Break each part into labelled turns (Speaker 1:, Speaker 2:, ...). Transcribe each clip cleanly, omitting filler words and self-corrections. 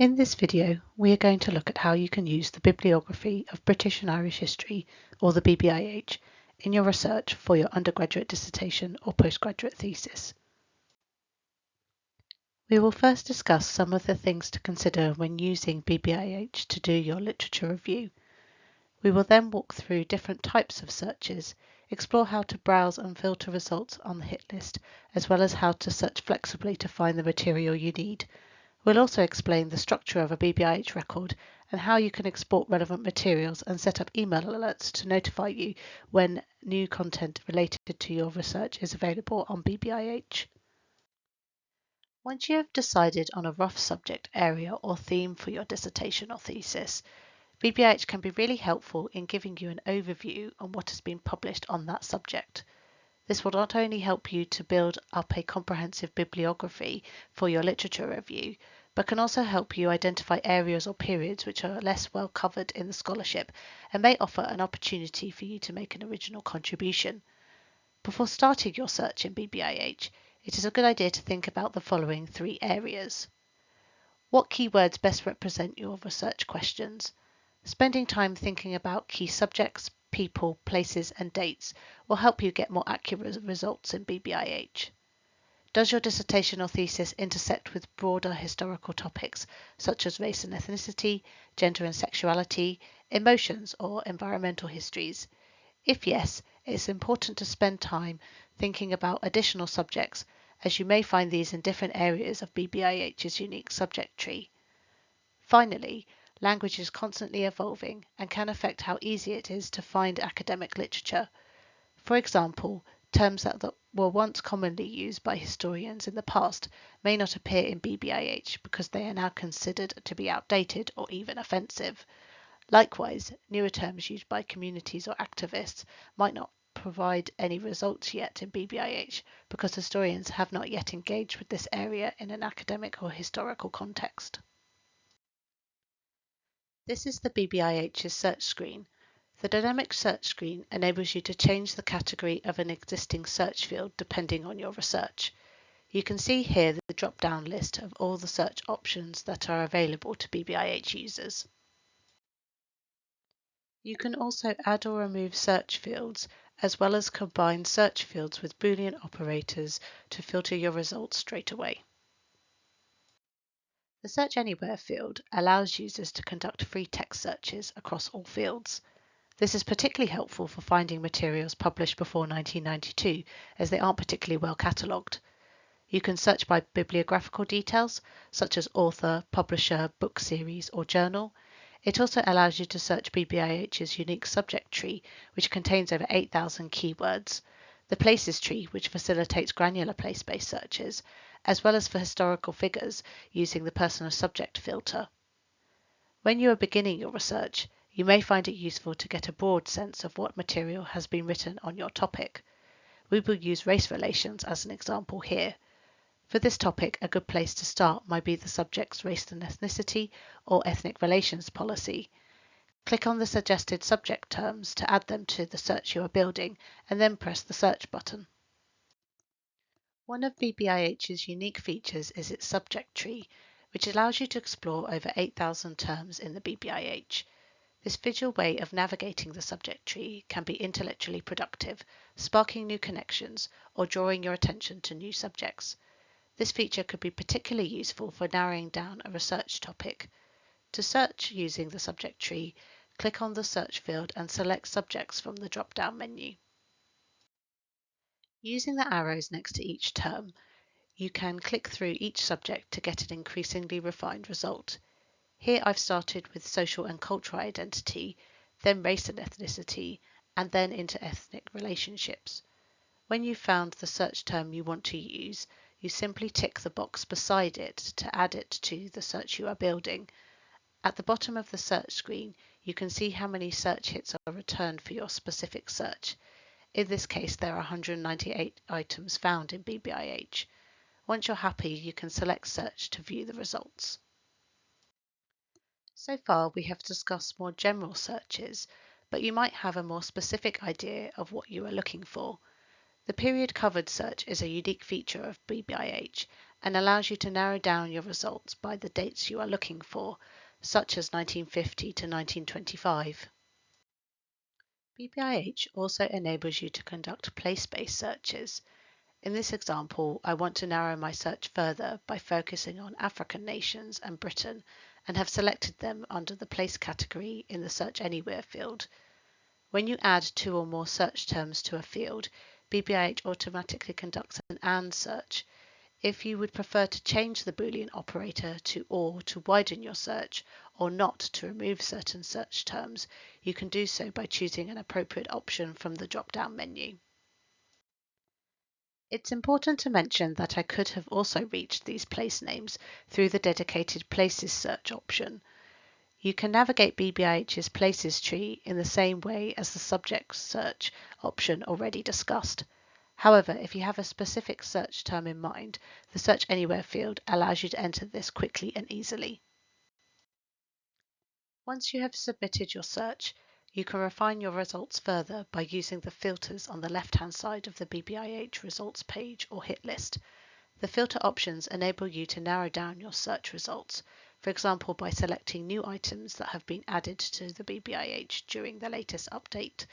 Speaker 1: In this video, we are going to look at how you can use the Bibliography of British and Irish History, or the BBIH, in your research for your undergraduate dissertation or postgraduate thesis. We will first discuss some of the things to consider when using BBIH to do your literature review. We will then walk through different types of searches, explore how to browse and filter results on the hit list, as well as how to search flexibly to find the material you need. We'll also explain the structure of a BBIH record and how you can export relevant materials and set up email alerts to notify you when new content related to your research is available on BBIH. Once you have decided on a rough subject area or theme for your dissertation or thesis, BBIH can be really helpful in giving you an overview on what has been published on that subject. This will not only help you to build up a comprehensive bibliography for your literature review, but can also help you identify areas or periods which are less well covered in the scholarship and may offer an opportunity for you to make an original contribution. Before starting your search in BBIH, it is a good idea to think about the following three areas. What keywords best represent your research questions? Spending time thinking about key subjects, people, places, and dates will help you get more accurate results in BBIH. Does your dissertation or thesis intersect with broader historical topics such as race and ethnicity, gender and sexuality, emotions, or environmental histories? If yes, it's important to spend time thinking about additional subjects, as you may find these in different areas of BBIH's unique subject tree. Finally, language is constantly evolving and can affect how easy it is to find academic literature. For example, terms that were once commonly used by historians in the past may not appear in BBIH because they are now considered to be outdated or even offensive. Likewise, newer terms used by communities or activists might not provide any results yet in BBIH because historians have not yet engaged with this area in an academic or historical context. This is the BBIH's search screen. The dynamic search screen enables you to change the category of an existing search field depending on your research. You can see here the drop-down list of all the search options that are available to BBIH users. You can also add or remove search fields, as well as combine search fields with Boolean operators to filter your results straight away. The Search Anywhere field allows users to conduct free text searches across all fields. This is particularly helpful for finding materials published before 1992, as they aren't particularly well catalogued. You can search by bibliographical details, such as author, publisher, book series, or journal. It also allows you to search BBIH's unique subject tree, which contains over 8,000 keywords, the places tree, which facilitates granular place-based searches, as well as for historical figures using the personal subject filter. When you are beginning your research, you may find it useful to get a broad sense of what material has been written on your topic. We will use race relations as an example here. For this topic, a good place to start might be the subject's race and ethnicity or ethnic relations policy. Click on the suggested subject terms to add them to the search you are building, and then press the search button. One of BBIH's unique features is its subject tree, which allows you to explore over 8,000 terms in the BBIH. This visual way of navigating the subject tree can be intellectually productive, sparking new connections or drawing your attention to new subjects. This feature could be particularly useful for narrowing down a research topic. To search using the subject tree, click on the search field and select subjects from the drop-down menu. Using the arrows next to each term, you can click through each subject to get an increasingly refined result. Here I've started with social and cultural identity, then race and ethnicity, and then into ethnic relationships. When you've found the search term you want to use, you simply tick the box beside it to add it to the search you are building. At the bottom of the search screen, you can see how many search hits are returned for your specific search. In this case, there are 198 items found in BBIH. Once you're happy, you can select Search to view the results. So far, we have discussed more general searches, but you might have a more specific idea of what you are looking for. The period covered search is a unique feature of BBIH and allows you to narrow down your results by the dates you are looking for, such as 1950 to 1925. BBIH also enables you to conduct place-based searches. In this example, I want to narrow my search further by focusing on African nations and Britain, and have selected them under the place category in the Search Anywhere field. When you add 2 or more search terms to a field, BBIH automatically conducts an AND search. If you would prefer to change the Boolean operator to OR to widen your search, or not to remove certain search terms, you can do so by choosing an appropriate option from the drop-down menu. It's important to mention that I could have also reached these place names through the dedicated Places search option. You can navigate BBIH's Places tree in the same way as the Subject search option already discussed. However, if you have a specific search term in mind, the Search Anywhere field allows you to enter this quickly and easily. Once you have submitted your search, you can refine your results further by using the filters on the left-hand side of the BBIH results page or hit list. The filter options enable you to narrow down your search results, for example by selecting new items that have been added to the BBIH during the latest update,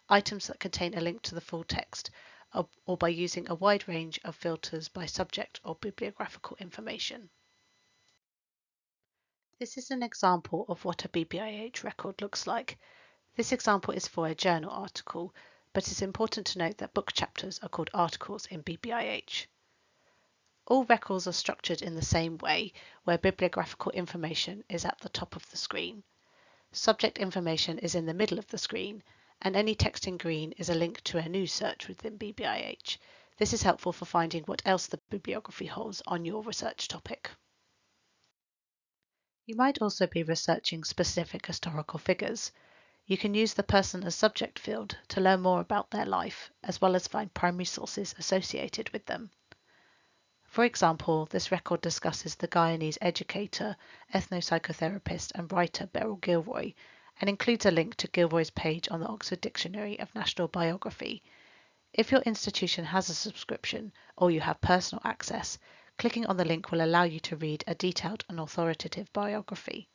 Speaker 1: items that contain a link to the full text, or by using a wide range of filters by subject or bibliographical information. This is an example of what a BBIH record looks like. This example is for a journal article, but it's important to note that book chapters are called articles in BBIH. All records are structured in the same way, where bibliographical information is at the top of the screen. Subject information is in the middle of the screen, and any text in green is a link to a new search within BBIH. This is helpful for finding what else the bibliography holds on your research topic. You might also be researching specific historical figures. You can use the Person as Subject field to learn more about their life, as well as find primary sources associated with them. For example, this record discusses the Guyanese educator, ethnopsychotherapist and writer Beryl Gilroy, and includes a link to Gilroy's page on the Oxford Dictionary of National Biography. If your institution has a subscription or you have personal access, clicking on the link will allow you to read a detailed and authoritative biography.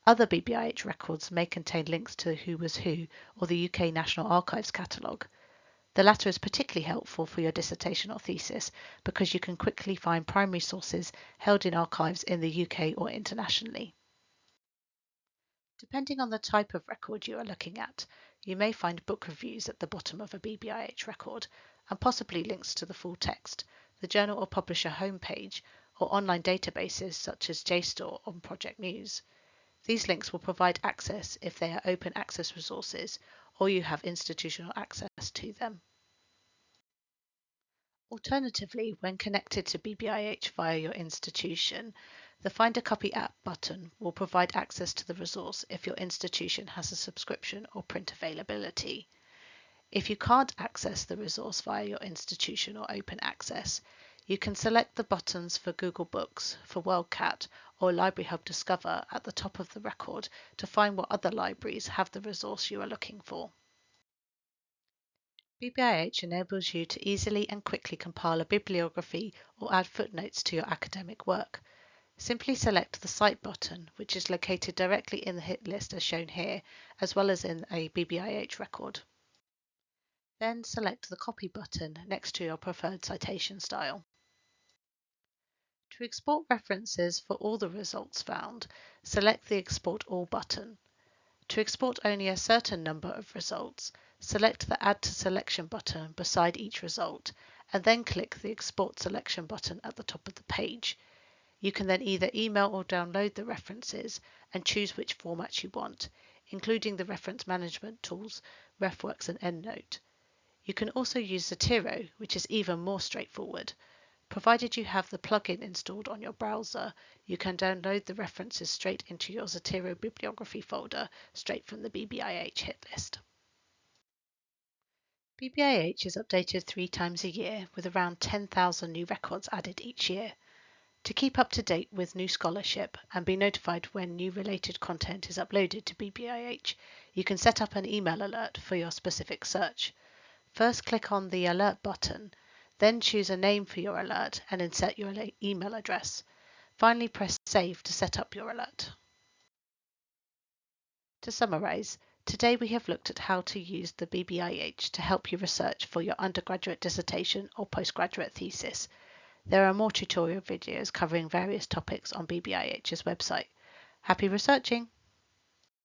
Speaker 1: Other BBIH records may contain links to Who Was Who or the UK National Archives catalogue. The latter is particularly helpful for your dissertation or thesis because you can quickly find primary sources held in archives in the UK or internationally. Depending on the type of record you are looking at, you may find book reviews at the bottom of a BBIH record and possibly links to the full text, the journal or publisher homepage, or online databases such as JSTOR on Project News. These links will provide access if they are open access resources or you have institutional access to them. Alternatively, when connected to BBIH via your institution, the Find a Copy app button will provide access to the resource if your institution has a subscription or print availability. If you can't access the resource via your institution or open access, you can select the buttons for Google Books, for WorldCat, or Library Hub Discover at the top of the record to find what other libraries have the resource you are looking for. BBIH enables you to easily and quickly compile a bibliography or add footnotes to your academic work. Simply select the Cite button, which is located directly in the hit list as shown here, as well as in a BBIH record. Then select the Copy button next to your preferred citation style. To export references for all the results found, select the Export All button. To export only a certain number of results, select the Add to Selection button beside each result, and then click the Export Selection button at the top of the page. You can then either email or download the references and choose which format you want, including the reference management tools, RefWorks and EndNote. You can also use Zotero, which is even more straightforward. Provided you have the plugin installed on your browser, you can download the references straight into your Zotero bibliography folder, straight from the BBIH hit list. BBIH is updated 3 times a year, with around 10,000 new records added each year. To keep up to date with new scholarship and be notified when new related content is uploaded to BBIH, you can set up an email alert for your specific search. First click on the Alert button, Then choose a name for your alert and insert your email address. Finally, press Save to set up your alert. To summarize, today we have looked at how to use the BBIH to help you research for your undergraduate dissertation or postgraduate thesis. There are more tutorial videos covering various topics on BBIH's website. Happy researching!